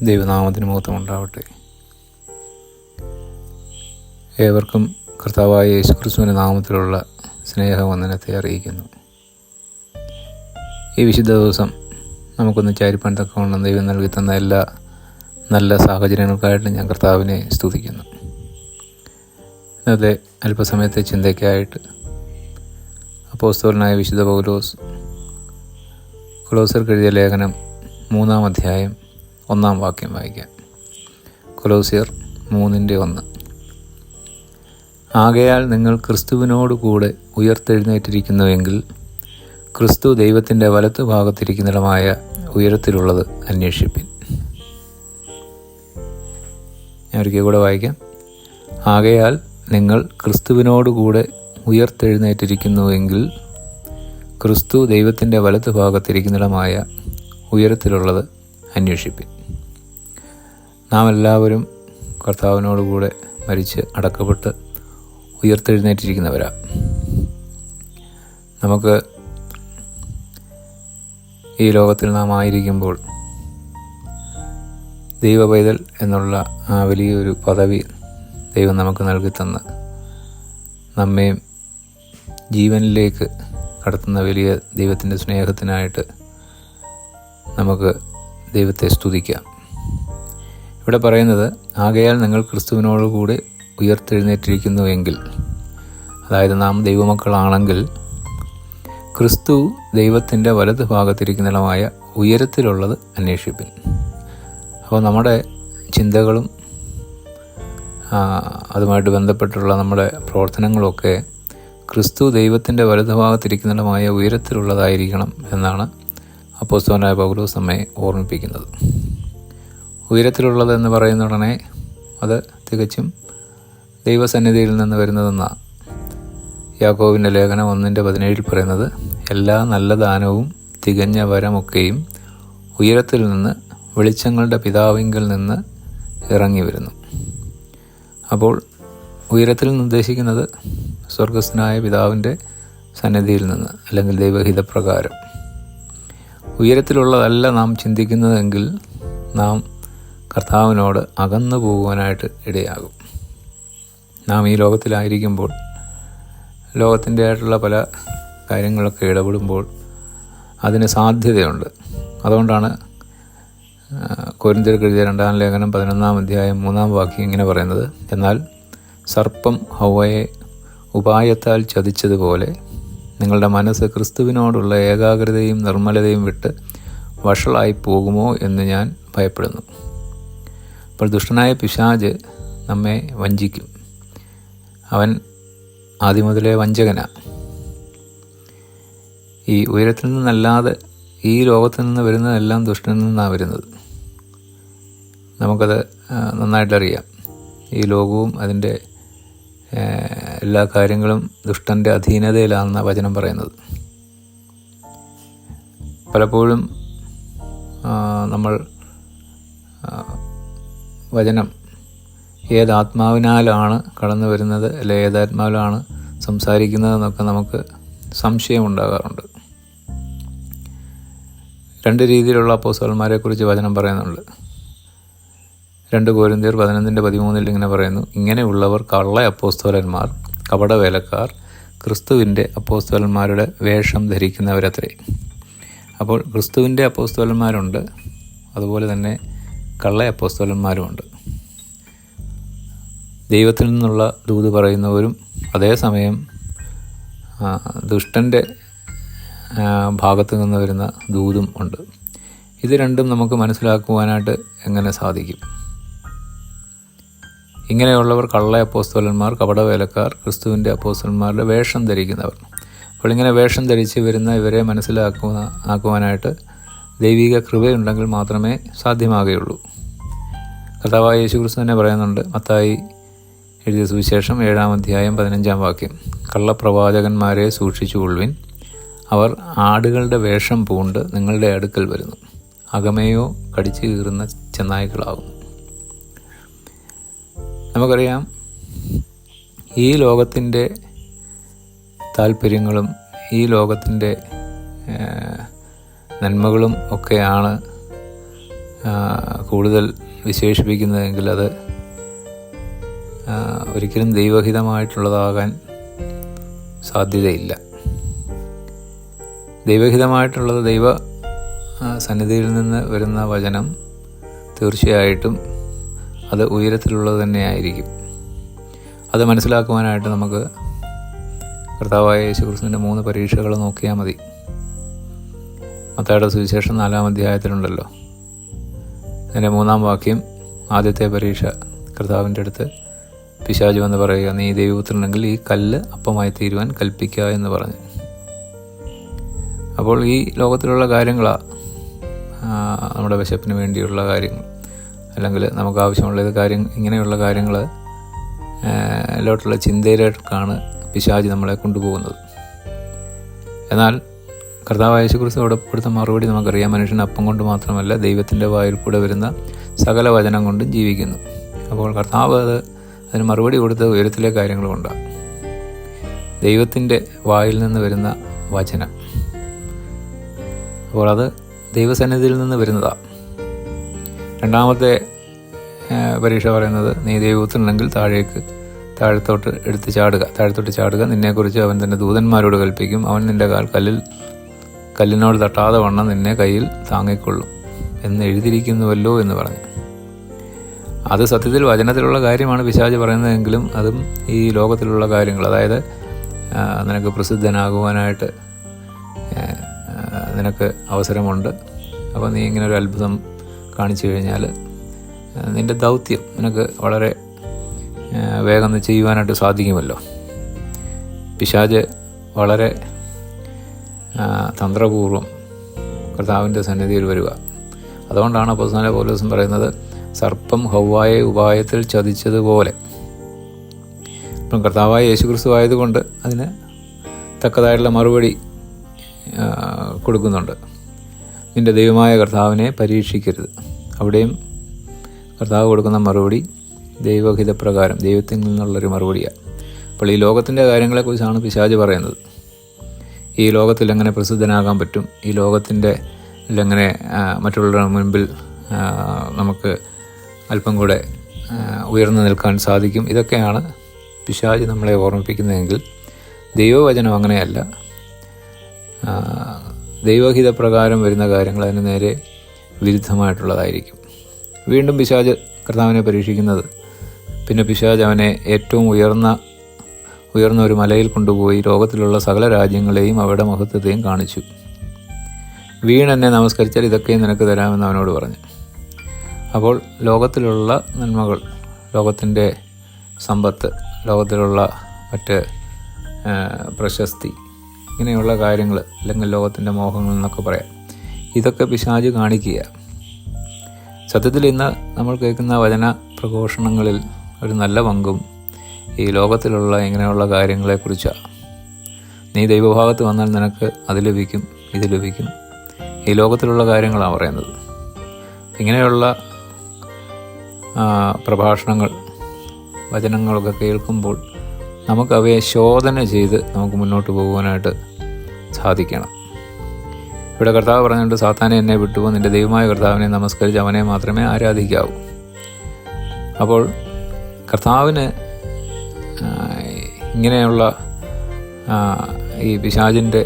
ദൈവനാമത്തിന് മഹത്വം ഉണ്ടാവട്ടെ. ഏവർക്കും കർത്താവായ യേശുക്രിസ്തുവിൻ്റെ നാമത്തിലുള്ള സ്നേഹവന്ദനത്തെ അറിയിക്കുന്നു. ഈ വിശുദ്ധ ദിവസം നമുക്കൊന്ന് ചാരിപ്പാൻ തക്കവണ്ണം ദൈവം നൽകി തന്ന എല്ലാ നല്ല സാഹചര്യങ്ങൾക്കായിട്ട് ഞാൻ കർത്താവിനെ സ്തുതിക്കുന്നു. ഇന്നത്തെ അല്പസമയത്തെ ചിന്തയ്ക്കായിട്ട് അപ്പോസ്തലനായ വിശുദ്ധ പൗലോസ് കൊലോസ്യർക്ക് എഴുതിയ ലേഖനം 3-ാം അധ്യായം 1-ാം വാക്യം വായിക്കാം. കൊലോസ്യർ 3:1. ആകയാൽ നിങ്ങൾ ക്രിസ്തുവിനോട് കൂടെ ഉയർത്തെഴുന്നേറ്റിരിക്കുന്നുവെങ്കിൽ ക്രിസ്തു ദൈവത്തിൻ്റെ വലത്തു ഭാഗത്തിരിക്കുന്നിടമായ ഉയരത്തിലുള്ളത് അന്വേഷിപ്പിൻ. ഞാൻ ഒരിക്കൽ കൂടെ വായിക്കാം. ആകയാൽ നിങ്ങൾ ക്രിസ്തുവിനോട് കൂടെ ഉയർത്തെഴുന്നേറ്റിരിക്കുന്നുവെങ്കിൽ ക്രിസ്തു ദൈവത്തിൻ്റെ വലത്തു ഭാഗത്തിരിക്കുന്നിടമായ ഉയരത്തിലുള്ളത് അന്വേഷിപ്പിൻ. നാം എല്ലാവരും കർത്താവിനോടുകൂടെ മരിച്ച് അടക്കപ്പെട്ട് ഉയർത്തെഴുന്നേറ്റിരിക്കുന്നവരാ. നമുക്ക് ഈ ലോകത്തിൽ നാം ആയിരിക്കുമ്പോൾ ദൈവപൈതൽ എന്നുള്ള ആ വലിയൊരു പദവി ദൈവം നമുക്ക് നൽകിത്തന്ന് നമ്മെ ജീവനിലേക്ക് കടത്തുന്ന വലിയ ദൈവത്തിൻ്റെ സ്നേഹത്തിനായിട്ട് നമുക്ക് ദൈവത്തെ സ്തുതിക്കാം. ഇവിടെ പറയുന്നത്, ആകയാൽ നിങ്ങൾ ക്രിസ്തുവിനോട് കൂടെ ഉയർത്തെഴുന്നേറ്റിരിക്കുന്നുവെങ്കിൽ, അതായത് നാം ദൈവമക്കളാണെങ്കിൽ ക്രിസ്തു ദൈവത്തിൻ്റെ വലത് ഭാഗത്തിരിക്കുന്നിടമായ ഉയരത്തിലുള്ളത് അന്വേഷിപ്പിൻ. അപ്പോൾ നമ്മുടെ ചിന്തകളും അതുമായിട്ട് ബന്ധപ്പെട്ടുള്ള നമ്മുടെ പ്രവർത്തനങ്ങളൊക്കെ ക്രിസ്തു ദൈവത്തിൻ്റെ വലതുഭാഗത്തിരിക്കുന്നിടമായ ഉയരത്തിലുള്ളതായിരിക്കണം എന്നാണ് അപ്പോസ്തലനായ പൗലോസ് നമ്മെ ഓർമ്മിപ്പിക്കുന്നത്. ഉയരത്തിലുള്ളത് എന്ന് പറയുന്ന ഉടനെ അത് തികച്ചും ദൈവസന്നിധിയിൽ നിന്ന് വരുന്നതെന്നാണ് യാക്കോബിൻ്റെ ലേഖനം 1:17 പറയുന്നത്. എല്ലാ നല്ല ദാനവും തികഞ്ഞ വരമൊക്കെയും ഉയരത്തിൽ നിന്ന് വെളിച്ചങ്ങളുടെ പിതാവിങ്കിൽ നിന്ന് ഇറങ്ങി വരുന്നു. അപ്പോൾ ഉയരത്തിൽ നിന്ന് ഉദ്ദേശിക്കുന്നത് സ്വർഗസ്ഥനായ പിതാവിൻ്റെ സന്നിധിയിൽ നിന്ന്, അല്ലെങ്കിൽ ദൈവഹിതപ്രകാരം. ഉയരത്തിലുള്ളതല്ല നാം ചിന്തിക്കുന്നതെങ്കിൽ നാം കർത്താവിനോട് അകന്നു പോകുവാനായിട്ട് ഇടയാകും. നാം ഈ ലോകത്തിലായിരിക്കുമ്പോൾ ലോകത്തിൻ്റെ ആയിട്ടുള്ള പല കാര്യങ്ങളൊക്കെ ഇടപെടുമ്പോൾ അതിന് സാധ്യതയുണ്ട്. അതുകൊണ്ടാണ് കൊരിന്ത്യർക്ക് എഴുതിയ 2-ാം ലേഖനം 11-ാം അധ്യായം 3-ാം വാക്യം ഇങ്ങനെ പറയുന്നത്, എന്നാൽ സർപ്പം ഹവ്വയെ ഉപായത്താൽ ചതിച്ചതുപോലെ നിങ്ങളുടെ മനസ്സ് ക്രിസ്തുവിനോടുള്ള ഏകാഗ്രതയും നിർമ്മലതയും വിട്ട് വഷളായി പോകുമോ എന്ന് ഞാൻ ഭയപ്പെടുന്നു. അപ്പോൾ ദുഷ്ടനായ പിശാച് നമ്മെ വഞ്ചിക്കും. അവൻ ആദ്യം മുതലേ വഞ്ചകനാണ്. ഈ ഉയരത്തിൽ നിന്നല്ലാതെ ഈ ലോകത്തിൽ നിന്ന് വരുന്നതെല്ലാം ദുഷ്ടനിൽ നിന്നാണ് വരുന്നത്. നമുക്കത് നന്നായിട്ടറിയാം. ഈ ലോകവും അതിൻ്റെ എല്ലാ കാര്യങ്ങളും ദുഷ്ടൻ്റെ അധീനതയിലാണെന്ന വചനം പറയുന്നത്. പലപ്പോഴും നമ്മൾ വചനം ഏതാത്മാവിനാലാണ് കടന്നു വരുന്നത്, അല്ലെ ഏതാത്മാവിലാണ് സംസാരിക്കുന്നതെന്നൊക്കെ നമുക്ക് സംശയമുണ്ടാകാറുണ്ട്. 2 രീതിയിലുള്ള അപ്പോസ്തലന്മാരെ കുറിച്ച് വചനം പറയുന്നുണ്ട്. 2 കൊരിന്ത്യർ 11:13 ഇങ്ങനെ പറയുന്നു, ഇങ്ങനെയുള്ളവർ കള്ള അപ്പോസ്തലന്മാർ, കപടവേലക്കാർ, ക്രിസ്തുവിൻ്റെ അപ്പോസ്തലന്മാരുടെ വേഷം ധരിക്കുന്നവരത്രേ. അപ്പോൾ ക്രിസ്തുവിൻ്റെ അപ്പോസ്തലന്മാരുണ്ട്, അതുപോലെ തന്നെ കള്ള അപ്പോസ്തലന്മാരുമുണ്ട്. ദൈവത്തിൽ നിന്നുള്ള ദൂത് പറയുന്നവരും അതേസമയം ദുഷ്ടൻ്റെ ഭാഗത്തു നിന്ന് വരുന്ന ദൂതും ഉണ്ട്. ഇത് രണ്ടും നമുക്ക് മനസ്സിലാക്കുവാനായിട്ട് എങ്ങനെ സാധിക്കും? ഇങ്ങനെയുള്ളവർ കള്ള അപ്പോസ്തലന്മാർ, കപടവേലക്കാർ, ക്രിസ്തുവിൻ്റെ അപ്പോസ്തലന്മാരുടെ വേഷം ധരിക്കുന്നവർ. അപ്പോൾ ഇങ്ങനെ വേഷം ധരിച്ച് വരുന്ന ഇവരെ ആക്കുവാനായിട്ട് ദൈവിക കൃപയുണ്ടെങ്കിൽ മാത്രമേ സാധ്യമാകുകയുള്ളൂ. കർത്താവായ യേശുക്രിസ്തു തന്നെ പറയുന്നുണ്ട്, മത്തായി എഴുതിയ സുവിശേഷം 7-ാം അധ്യായം 15-ാം വാക്യം, കള്ളപ്രവാചകന്മാരെ സൂക്ഷിച്ചുകൊള്ളുവിൻ, അവർ ആടുകളുടെ വേഷം പൂണ്ട് നിങ്ങളുടെ അടുക്കൽ വരുന്നു, അകമയോ കടിച്ചു കീറുന്ന ചെന്നായ്ക്കളാകും. നമുക്കറിയാം, ഈ ലോകത്തിൻ്റെ താല്പര്യങ്ങളും ഈ ലോകത്തിൻ്റെ നന്മകളും ഒക്കെയാണ് കൂടുതൽ വിശേഷിപ്പിക്കുന്നതെങ്കിൽ അത് ഒരിക്കലും ദൈവഹിതമായിട്ടുള്ളതാകാൻ സാധ്യതയില്ല. ദൈവഹിതമായിട്ടുള്ളത് ദൈവ സന്നിധിയിൽ നിന്ന് വരുന്ന വചനം തീർച്ചയായിട്ടും അത് ഉയരത്തിലുള്ളത് തന്നെയായിരിക്കും. അത് മനസ്സിലാക്കുവാനായിട്ട് നമുക്ക് കർത്താവായ യേശുക്രിസ്തുവിൻ്റെ 3 പരീക്ഷകൾ നോക്കിയാൽ മതി. മത്തായിയുടെ സുവിശേഷം 4-ാം അധ്യായത്തിലുണ്ടല്ലോ. അതിൻ്റെ 3-ാം വാക്യം, ആദ്യത്തെ പരീക്ഷ, കർത്താവിൻ്റെ അടുത്ത് പിശാച് വന്ന് പറയുക, നീ ദൈവപുത്രനെങ്കിൽ ഈ കല്ല് അപ്പമായി തീരുവാൻ കൽപ്പിക്കുക എന്ന് പറഞ്ഞു. അപ്പോൾ ഈ ലോകത്തിലുള്ള കാര്യങ്ങളാണ് നമ്മുടെ വിശപ്പിന് വേണ്ടിയുള്ള കാര്യങ്ങൾ, അല്ലെങ്കിൽ നമുക്ക് ആവശ്യമുള്ള ഇങ്ങനെയുള്ള കാര്യങ്ങൾ ലോട്ടുള്ള ചിന്തയിലേക്കാണ് പിശാച് നമ്മളെ കൊണ്ടുപോകുന്നത്. എന്നാൽ കർത്താവായ യേശുക്രിസ്തു അവിടെ കൊടുത്ത മറുപടി നമുക്കറിയാം. മനുഷ്യൻ അപ്പം കൊണ്ട് മാത്രമല്ല ദൈവത്തിൻ്റെ വായിൽ കൂടെ വരുന്ന സകല വചനം കൊണ്ടും ജീവിക്കുന്നു. അപ്പോൾ കർത്താവ് അതിന് മറുപടി കൊടുത്ത ഉയരത്തിലെ കാര്യങ്ങൾ കൊണ്ടാണ്. ദൈവത്തിൻ്റെ വായിൽ നിന്ന് വരുന്ന വചനം, അപ്പോൾ അത് ദൈവസന്നിധിയിൽ നിന്ന് വരുന്നതാണ്. രണ്ടാമത്തെ പരീക്ഷ പറയുന്നത്, നീ ദൈവപുത്രനുണ്ടെങ്കിൽ താഴത്തോട്ട് ചാടുക. നിന്നെക്കുറിച്ച് അവൻ തൻ്റെ ദൂതന്മാരോട് കൽപ്പിക്കും. അവൻ നിൻ്റെ കാൽ കല്ലിനോട് തട്ടാതെ വണ്ണം നിന്നെ കയ്യിൽ താങ്ങിക്കൊള്ളും എന്ന് എഴുതിയിരിക്കുന്നുവല്ലോ എന്ന് പറഞ്ഞു. അത് സത്യത്തിൽ വചനത്തിലുള്ള കാര്യമാണ് പിശാച് പറയുന്നതെങ്കിലും അതും ഈ ലോകത്തിലുള്ള കാര്യങ്ങൾ, അതായത് നിനക്ക് പ്രസിദ്ധനാകുവാനായിട്ട് നിനക്ക് അവസരമുണ്ട്. അപ്പോൾ നീ ഇങ്ങനെ ഒരു അത്ഭുതം കാണിച്ചു കഴിഞ്ഞാൽ നിൻ്റെ ദൗത്യം നിനക്ക് വളരെ വേഗം ചെയ്യുവാനായിട്ട് സാധിക്കുമല്ലോ. പിശാച് വളരെ തന്ത്രപൂർവ്വം കർത്താവിൻ്റെ സന്നിധിയിൽ വരിക. അതുകൊണ്ടാണ് അപ്പോസ്തലനായ പൗലോസ് പറയുന്നത്, സർപ്പം ഹവ്വായെ ഉപായത്തിൽ ചതിച്ചതുപോലെ. ഇപ്പം കർത്താവായ യേശുക്രിസ്തു ആയതുകൊണ്ട് അതിന് തക്കതായിട്ടുള്ള മറുപടി കൊടുക്കുന്നുണ്ട്. നിൻ്റെ ദൈവമായ കർത്താവിനെ പരീക്ഷിക്കരുത്. അവിടെയും കർത്താവ് കൊടുക്കുന്ന മറുപടി ദൈവഹിതപ്രകാരം ദൈവത്തിൽ നിന്നുള്ളൊരു മറുപടിയാണ്. അപ്പോൾ ഈ ലോകത്തിൻ്റെ കാര്യങ്ങളെക്കുറിച്ചാണ് പിശാച് പറയുന്നത്. ഈ ലോകത്തിൽ എങ്ങനെ പ്രസിദ്ധനാകാൻ പറ്റും, ഈ ലോകത്തിൻ്റെ എങ്ങനെ മറ്റുള്ളവരുടെ മുൻപിൽ നമുക്ക് അല്പം കൂടെ ഉയർന്നു നിൽക്കാൻ സാധിക്കും. ഇതൊക്കെയാണ് പിശാച് നമ്മളെ ഓർമ്മിപ്പിക്കുന്നതെങ്കിൽ ദൈവവചനം അങ്ങനെയല്ല. ദൈവഹിതപ്രകാരം വരുന്ന കാര്യങ്ങൾ അതിന് നേരെ വിരുദ്ധമായിട്ടുള്ളതായിരിക്കും. വീണ്ടും പിശാച് കർത്താവിനെ പരീക്ഷിക്കുന്നത്, പിന്നെ പിശാച് അവനെ ഏറ്റവും ഉയർന്ന ഒരു മലയിൽ കൊണ്ടുപോയി ലോകത്തിലുള്ള സകല രാജ്യങ്ങളെയും അവരുടെ മഹത്വത്തെയും കാണിച്ചു. വീണെന്നെ നമസ്കരിച്ചാൽ ഇതൊക്കെയും നിനക്ക് തരാമെന്ന് അവനോട് പറഞ്ഞു. അപ്പോൾ ലോകത്തിലുള്ള നന്മകൾ, ലോകത്തിൻ്റെ സമ്പത്ത്, ലോകത്തിലുള്ള മറ്റ് പ്രശസ്തി, ഇങ്ങനെയുള്ള കാര്യങ്ങൾ, അല്ലെങ്കിൽ ലോകത്തിൻ്റെ മോഹങ്ങൾ എന്നൊക്കെ പറയാം, ഇതൊക്കെ പിശാച് കാണിക്കുക. സത്യത്തിൽ ഇന്ന് നമ്മൾ കേൾക്കുന്ന വചന പ്രഘോഷണങ്ങളിൽ ഒരു നല്ല പങ്കും ഈ ലോകത്തിലുള്ള ഇങ്ങനെയുള്ള കാര്യങ്ങളെക്കുറിച്ചാണ്. നീ ദൈവഭാഗത്ത് വന്നാൽ നിനക്ക് അത് ലഭിക്കും, ഇത് ലഭിക്കും, ഈ ലോകത്തിലുള്ള കാര്യങ്ങളാണ് പറയുന്നത്. ഇങ്ങനെയുള്ള പ്രഭാഷണങ്ങൾ, വചനങ്ങളൊക്കെ കേൾക്കുമ്പോൾ നമുക്കവയെ ശോധന ചെയ്ത് നമുക്ക് മുന്നോട്ട് പോകുവാനായിട്ട് സാധിക്കണം. ഇവിടെ കർത്താവ് പറഞ്ഞിട്ട്, സാത്താനെ എന്നെ വിട്ടുപോ, നിൻ്റെ ദൈവമായ കർത്താവിനെ നമസ്കരിച്ച് അവനെ മാത്രമേ ആരാധിക്കാവൂ. അപ്പോൾ കർത്താവിന് ഇങ്ങനെയുള്ള ഈ പിശാചിൻ്റെ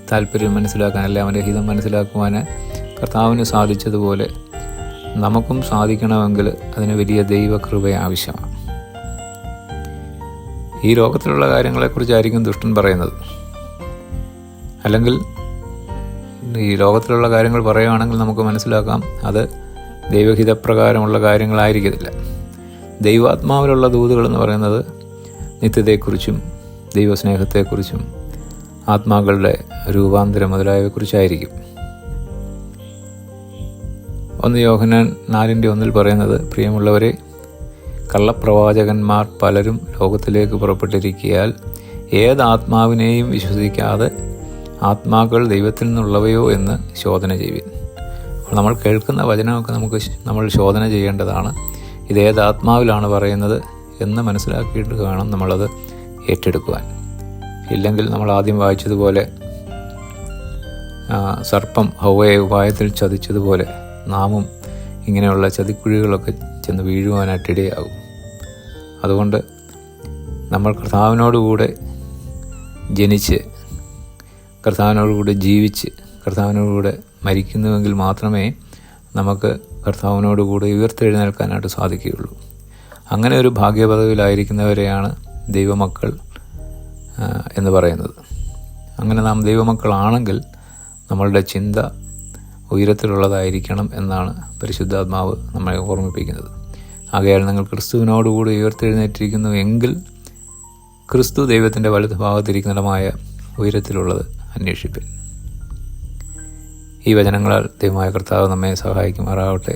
താല്പര്യം മനസ്സിലാക്കാൻ, അല്ലെ അവൻ്റെ ഹിതം മനസ്സിലാക്കുവാൻ കർത്താവിന് സാധിച്ചതുപോലെ നമുക്കും സാധിക്കണമെങ്കിൽ അതിന് വലിയ ദൈവകൃപ ആവശ്യമാണ്. ഈ ലോകത്തിലുള്ള കാര്യങ്ങളെക്കുറിച്ചായിരിക്കും ദുഷ്ടൻ പറയുന്നത്. അല്ലെങ്കിൽ ഈ ലോകത്തിലുള്ള കാര്യങ്ങൾ പറയുകയാണെങ്കിൽ നമുക്ക് മനസ്സിലാക്കാം അത് ദൈവഹിതപ്രകാരമുള്ള കാര്യങ്ങളായിരിക്കത്തില്ല. ദൈവാത്മാവിലുള്ള ദൂതുകളെന്ന് പറയുന്നത് നിത്യതയെക്കുറിച്ചും ദൈവസ്നേഹത്തെക്കുറിച്ചും ആത്മാക്കളുടെ രൂപാന്തരം മുതലായവയെക്കുറിച്ചായിരിക്കും. 1 യോഹന്നാൻ 4:1 പറയുന്നത്, പ്രിയമുള്ളവരെ, കള്ളപ്രവാചകന്മാർ പലരും ലോകത്തിലേക്ക് പുറപ്പെട്ടിരിക്കയാൽ ഏത് ആത്മാവിനെയും വിശ്വസിക്കാതെ ആത്മാക്കൾ ദൈവത്തിൽ നിന്നുള്ളവയോ എന്ന് ശോധന ചെയ്യുവിൻ. അപ്പോൾ നമ്മൾ കേൾക്കുന്ന വചനമൊക്കെ നമ്മൾ ശോധന ചെയ്യേണ്ടതാണ്. ഇതേത് ആത്മാവിലാണ് പറയുന്നത് എന്ന് മനസ്സിലാക്കിയിട്ട് വേണം നമ്മളത് ഏറ്റെടുക്കുവാൻ. ഇല്ലെങ്കിൽ നമ്മൾ ആദ്യം വായിച്ചതുപോലെ സർപ്പം ഹവ്വയെ ഉപായത്തിൽ ചതിച്ചതുപോലെ നാമും ഇങ്ങനെയുള്ള ചതിക്കുഴികളൊക്കെ ചെന്ന് വീഴുവാനായിട്ടിടയാകും. അതുകൊണ്ട് നമ്മൾ കർത്താവിനോടുകൂടെ ജനിച്ച്, കർത്താവിനോടുകൂടെ ജീവിച്ച്, കർത്താവിനോടുകൂടെ മരിക്കുന്നുവെങ്കിൽ മാത്രമേ നമുക്ക് കർത്താവിനോടുകൂടെ ഉയർത്തെഴുന്നേൽക്കാനായിട്ട് സാധിക്കുകയുള്ളൂ. അങ്ങനെ ഒരു ഭാഗ്യപദവിയിലായിരിക്കുന്നവരെയാണ് ദൈവമക്കൾ എന്ന് പറയുന്നത്. അങ്ങനെ നാം ദൈവമക്കളാണെങ്കിൽ നമ്മളുടെ ചിന്ത ഉയരത്തിലുള്ളതായിരിക്കണം എന്നാണ് പരിശുദ്ധാത്മാവ് നമ്മളെ ഓർമ്മിപ്പിക്കുന്നത്. ആകയാൽ നിങ്ങൾ ക്രിസ്തുവിനോടുകൂടി ഉയർത്തെഴുന്നേറ്റിരിക്കുന്നു എങ്കിൽ ക്രിസ്തു ദൈവത്തിൻ്റെ വലത് ഭാഗത്തിരിക്കുന്നതുമായ ഉയരത്തിലുള്ളത് അന്വേഷിപ്പിൻ. ഈ വചനങ്ങളാൽ ദൈവമായ കർത്താവ് നമ്മെ സഹായിക്കുമാറാവട്ടെ.